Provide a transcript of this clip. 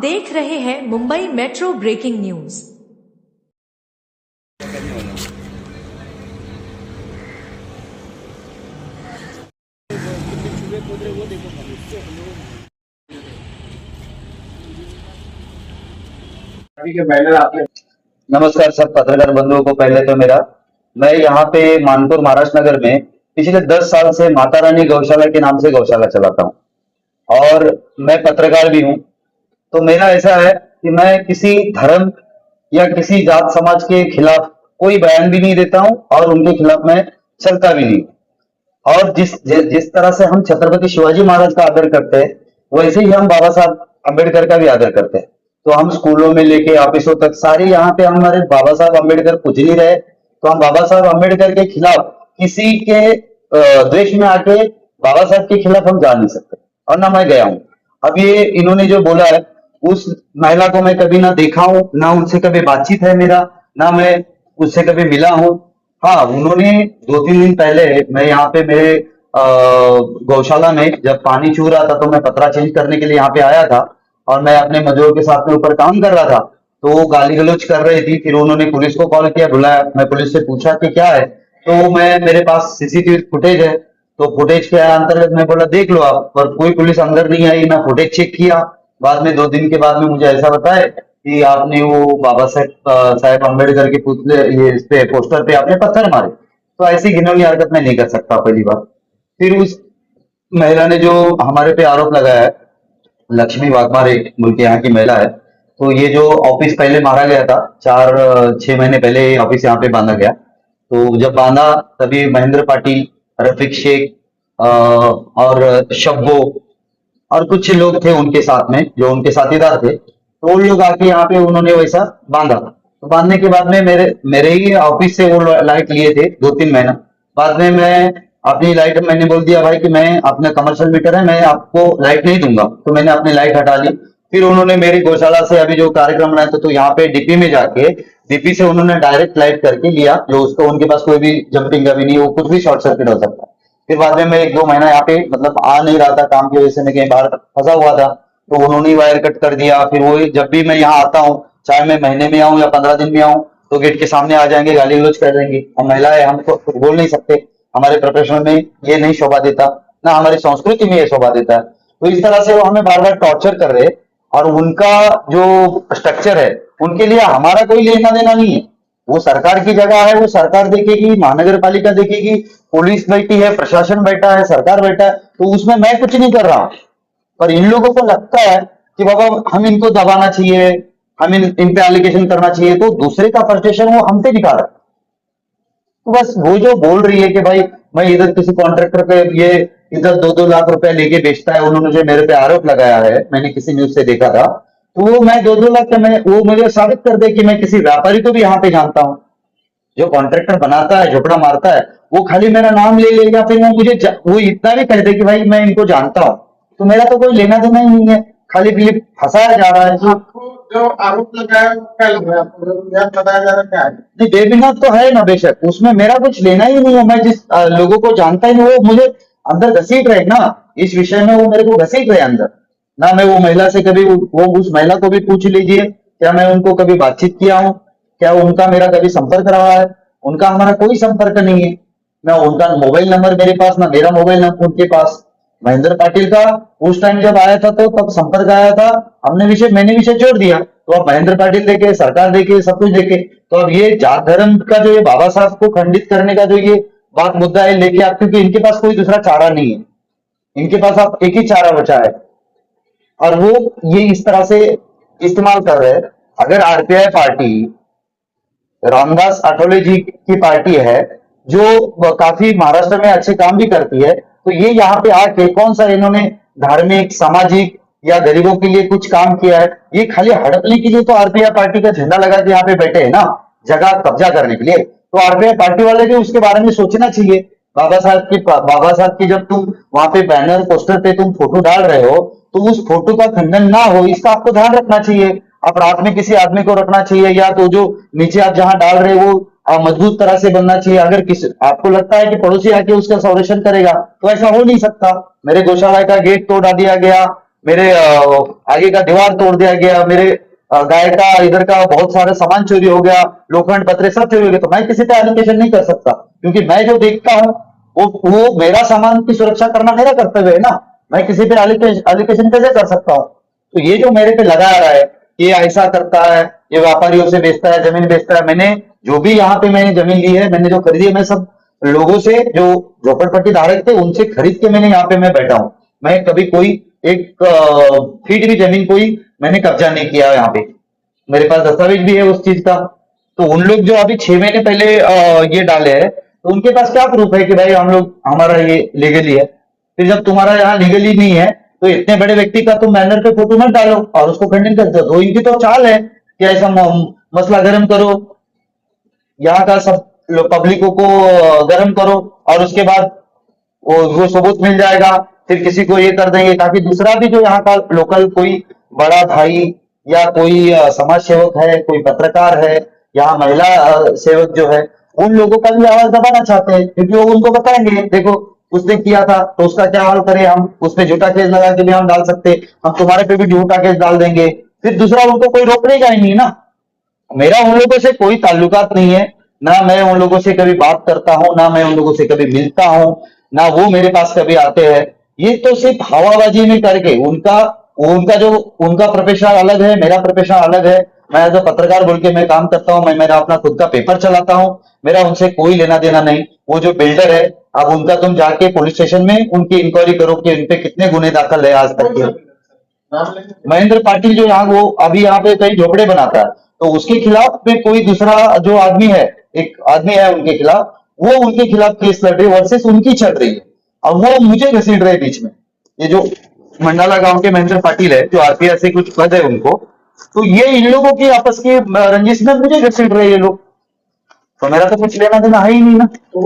देख रहे हैं मुंबई मेट्रो ब्रेकिंग न्यूज। नमस्कार सब पत्रकार बंधुओं को। पहले तो मैं यहाँ पे मानपुर महाराष्ट्र नगर में पिछले 10 साल से माता रानी गौशाला के नाम से गौशाला चलाता हूँ और मैं पत्रकार भी हूँ। तो मेरा ऐसा है कि मैं किसी धर्म या किसी जात समाज के खिलाफ कोई बयान भी नहीं देता हूँ और उनके खिलाफ मैं चलता भी नहीं। और जिस तरह से हम छत्रपति शिवाजी महाराज का आदर करते हैं वैसे ही हम बाबा साहब अम्बेडकर का भी आदर करते हैं। तो हम स्कूलों में लेके ऑफिसों तक सारे यहाँ पे हमारे बाबा साहब अम्बेडकर कुछ नहीं रहे, तो हम बाबा साहब अम्बेडकर के खिलाफ किसी के द्वेष में आके बाबा साहब के खिलाफ हम जा नहीं सकते। और ना मैं गया हूँ। अब ये इन्होंने जो बोला है उस महिला को मैं कभी ना देखा हूँ, ना उनसे कभी बातचीत है मेरा, ना मैं उससे कभी मिला हूँ। हाँ, उन्होंने 2-3 दिन पहले मैं यहाँ पे मेरे गौशाला में जब पानी चू रहा था तो मैं पतरा चेंज करने के लिए यहाँ पे आया था और मैं अपने मजदूरों के साथ में ऊपर काम कर रहा था। तो वो गाली गलौज कर रही थी, फिर उन्होंने पुलिस को कॉल किया, बुलाया। मैं पुलिस से पूछा कि क्या है, तो मेरे पास सीसीटीवी फुटेज है। तो फुटेज के अंतर्गत मैं बोला देख लो आप, पर कोई पुलिस अंदर नहीं आई। मैं फुटेज चेक किया, बाद में 2 दिन के बाद में मुझे ऐसा बताया कि आपने वो बाबा साहेब अम्बेडकर के पुतले ये इस पे पोस्टर पे आपने पत्थर मारे। तो ऐसी घिनौनी हरकत मैं नहीं कर सकता, पहली बात। फिर उस महिला ने जो हमारे पे आरोप लगाया है, लक्ष्मी वाघमारे बोल के यहाँ की महिला है, तो ये जो ऑफिस पहले मारा गया था 4-6 महीने पहले ऑफिस यहाँ पे बांधा गया। तो जब बांधा तभी महेंद्र पाटिल, रफीक शेख और शब्बो और कुछ लोग थे उनके साथ में जो उनके साथीदार थे, तो उन लोग आके यहाँ पे उन्होंने वैसा बांधा। तो बांधने के बाद में मेरे ही ऑफिस से वो लाइट लिए थे 2-3 महीना। बाद में मैं अपनी लाइट मैंने बोल दिया भाई कि मैं अपना कमर्शियल मीटर है, मैं आपको लाइट नहीं दूंगा। तो मैंने अपनी लाइट हटा ली। फिर उन्होंने मेरी गौशाला से अभी जो कार्यक्रम रहा था तो यहाँ पे डीपी में जाके डीपी से उन्होंने डायरेक्ट लाइट करके लिया, जो उसको उनके पास कोई भी जंपिंग का भी नहीं, वो कुछ भी शॉर्ट सर्किट हो सकता है। फिर बाद में मैं 1-2 महीना यहाँ पे मतलब आ नहीं रहा था, काम की वजह से मैं कहीं बाहर फंसा हुआ था, तो उन्होंने वायर कट कर दिया। फिर वो जब भी मैं यहाँ आता हूँ, चाहे मैं महीने में आऊँ या 15 दिन में आऊँ, तो गेट के सामने आ जाएंगे, गाली गलौज कर देंगे। हम महिला है, हम तो बोल नहीं सकते, हमारे प्रोफेशन में ये नहीं शोभा देता, ना हमारी संस्कृति में ये शोभा देता है। तो इस तरह से वो हमें बार बार टॉर्चर कर रहे, और उनका जो स्ट्रक्चर है उनके लिए हमारा कोई लेना देना नहीं है। वो सरकार की जगह है, वो सरकार देखेगी, महानगर पालिका देखेगी, पुलिस बैठी है, प्रशासन बैठा है, सरकार बैठा है, तो उसमें मैं कुछ नहीं कर रहा हूं। पर इन लोगों को लगता है कि बाबा हम इनको दबाना चाहिए, हम इन पे एलिगेशन करना चाहिए, तो दूसरे का फ्रस्ट्रेशन वो हम पे दिखा रहा है। तो बस वो जो बोल रही है कि भाई मैं इधर किसी कॉन्ट्रैक्टर पे ये इधर 2-2 लाख रुपए लेके बेचता है, उन्होंने जो मेरे पे आरोप लगाया है, मैंने किसी न्यूज से देखा था, तो वो मैं 2-2 लाख का मैं वो मुझे साबित कर दे कि मैं किसी व्यापारी को भी यहाँ पे जानता हूँ। जो कॉन्ट्रैक्टर बनाता है, झोपड़ा मारता है, वो खाली मेरा नाम ले लेगा, फिर वो इतना भी कह दे कि भाई मैं इनको जानता हूँ, तो मेरा तो कोई लेना देना ही नहीं है, खाली फंसाया जा रहा है। आपको जो आरोप लगाया वो क्या लग रहा है आपको? बताया जा रहा है क्या है? नहीं, बेबुनियाद तो है ना, बेशक उसमें मेरा कुछ लेना ही नहीं है। मैं जिस लोगों को जानता ही नहीं, वो मुझे अंदर घसीट रहे ना, इस विषय में वो मेरे को घसीट रहे अंदर ना। मैं वो महिला से कभी वो उस महिला को भी पूछ लीजिए, क्या मैं उनको कभी बातचीत किया हूँ, क्या उनका मेरा कभी संपर्क रहा है? उनका हमारा कोई संपर्क नहीं है, ना उनका मोबाइल नंबर मेरे पास, ना मेरा मोबाइल नंबर उनके पास। महेंद्र पाटिल का उस टाइम जब आया था तो तब संपर्क आया था, मैंने विषय छोड़ दिया। तो अब महेंद्र पाटिल देखे, सरकार देखे, सब कुछ देखे, तो अब ये जात धर्म का जो ये बाबा साहब को खंडित करने का जो ये बात मुद्दा है लेके आप, क्योंकि इनके पास कोई दूसरा चारा नहीं है, इनके पास आप एक ही चारा बचा है, और वो ये इस तरह से इस्तेमाल कर रहे हैं। अगर आरपीआई पार्टी रामदास आठवले जी की पार्टी है, जो काफी महाराष्ट्र में अच्छे काम भी करती है, तो ये यहाँ पे आके कौन सा इन्होंने धार्मिक, सामाजिक या गरीबों के लिए कुछ काम किया है? ये खाली हड़पने के लिए तो आरपीआई पार्टी का झंडा लगा के यहाँ पे बैठे हैं ना, जगह कब्जा करने के लिए। तो आरपीआई पार्टी वाले भी उसके बारे में सोचना चाहिए। बाबा साहब की जब तुम वहां पे बैनर पोस्टर पे तुम फोटो डाल रहे हो, तो उस फोटो का खंडन ना हो, इसका आपको ध्यान रखना चाहिए। आप रात में किसी आदमी को रखना चाहिए, या तो जो नीचे आप जहां डाल रहे हो वो मजबूत तरह से बनना चाहिए। अगर आपको लगता है कि पड़ोसी आके उसका संरक्षण करेगा, तो ऐसा हो नहीं सकता। मेरे गौशाला का गेट तोड़ा दिया गया, मेरे आगे का दीवार तोड़ दिया गया, मेरे गाय का इधर का बहुत सारा सामान चोरी हो गया, लोखंड पत्रे सब चोरी हो गए, तो मैं किसी पे एलिगेशन नहीं कर सकता, क्योंकि मैं जो देखता हूँ वो मेरा सामान की सुरक्षा करना मेरा कर्तव्य है ना। मैं किसी पे एलिगेशन कैसे कर सकता हूँ? तो ये जो मेरे पे लगा रहा है, ये ऐसा करता है, ये व्यापारियों से बेचता है, जमीन बेचता है। मैंने जो भी यहाँ पे मैंने जमीन ली है, मैंने जो खरीदी है, मैं सब लोगों से, जो झोपड़पट्टी धारक थे, उनसे खरीद के मैंने यहाँ पे मैं बैठा हूँ। मैं कभी कोई एक फीट भी जमीन कोई मैंने कब्जा नहीं किया यहाँ पे। मेरे पास दस्तावेज भी है उस चीज का। तो उन लोग जो अभी 6 महीने पहले ये डाले हैं, तो उनके पास क्या प्रूफ है कि भाई हम लोग हमारा ये लीगली है? फिर जब तुम्हारा यहाँ लीगली नहीं है, तो इतने बड़े व्यक्ति का तुम बैनर पे फोटो मत डालो और उसको खंडन कर दो। तो इनकी तो चाल है कि ऐसा मसला गर्म करो, यहाँ का सब पब्लिकों को गर्म करो, और उसके बाद वो सबूत मिल जाएगा, फिर किसी को ये कर देंगे, ताकि दूसरा भी जो यहाँ का लोकल कोई बड़ा भाई या कोई समाज सेवक है, कोई पत्रकार है, यहाँ महिला सेवक जो है, उन लोगों का भी आवाज दबाना चाहते हैं, क्योंकि वो उनको बताएंगे देखो उसने किया था तो उसका क्या हाल करें हम, उस पे झूठा केस लगा के भी हम डाल सकते, हम तुम्हारे पे भी झूठा केस डाल देंगे, फिर दूसरा उनको कोई रोकने ही नहीं ना। मेरा उन लोगों से कोई ताल्लुकात नहीं है, ना मैं उन लोगों से कभी बात करता हूं, ना मैं उन लोगों से कभी मिलता हूं, ना वो मेरे पास कभी आते हैं। ये तो सिर्फ हवाबाजी में करके उनका उनका जो उनका प्रोफेशन अलग है, मेरा प्रोफेशन अलग है। मैं एज अ पत्रकार बोल के मैं काम करता हूं, मैं मेरा अपना खुद का पेपर चलाता हूं, मेरा उनसे कोई लेना देना नहीं। वो जो बिल्डर है, अब उनका तुम जाके पुलिस स्टेशन में उनकी इंक्वायरी करो कि उन पे कितने गुने दाखिल है आज तक के। नाम लेंगे? महेंद्र पाटिल जो यहाँ वो अभी यहाँ पे कई झोपड़े बनाता है, तो उसके खिलाफ में कोई दूसरा जो आदमी है, एक आदमी है उनके खिलाफ, वो उनके खिलाफ केस लड़ रही है, वर्सेस उनकी चल रही है, और वो मुझे घसीट रहे बीच में। ये जो मंडाला गांव के महेंद्र पाटिल है, जो आरपीएस से कुछ पद है उनको, तो ये इन लोगों की आपस की रंजिश में मुझे घसीट रहे हैं ये लोग, तो मेरा तो कुछ लेना देना है ही नहीं ना। तो वो